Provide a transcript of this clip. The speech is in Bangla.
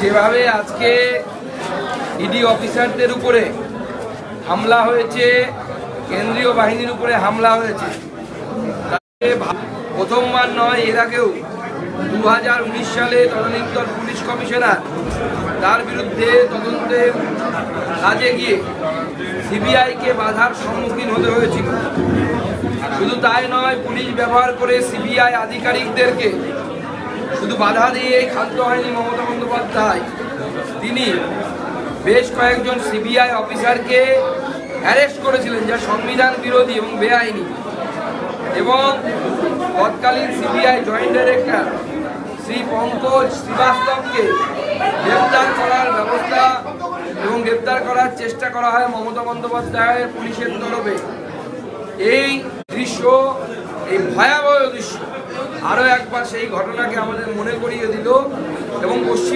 যেভাবে আজকে ইডি অফিসারদের উপরে হামলা হয়েছে, কেন্দ্রীয় বাহিনীর উপরে হামলা হয়েছে, প্রথমবার নয়, এর আগেও 2019 সালে তদন্তর পুলিশ কমিশনার তার বিরুদ্ধে তদন্তের কাজে গিয়ে সিবিআইকে বাধার সম্মুখীন হতে হয়েছিল। শুধু তাই নয়, পুলিশ ব্যবহার করে সিবিআই আধিকারিকদেরকে শুধু বাধা দিয়েই ক্ষান্ত হয়নি মমতা বন্দ্যোপাধ্যায়। তিনি বেশ কয়েকজন সিবিআই অফিসারকে অ্যারেস্ট করেছিলেন, যা সংবিধান বিরোধী এবং বেআইনি, এবং তৎকালীন CBI joint director Shri Pankaj শ্রীবাস্তবকে গ্রেপ্তার করার ব্যবস্থা এবং গ্রেপ্তার করার চেষ্টা করা হয় মমতা বন্দ্যোপাধ্যায়ের পুলিশের তরফে। এই দৃশ্য, এই ভয়াবহ দৃশ্য আরও একবার সেই ঘটনাকে আমাদের মনে করিয়ে দিল এবং পশ্চিম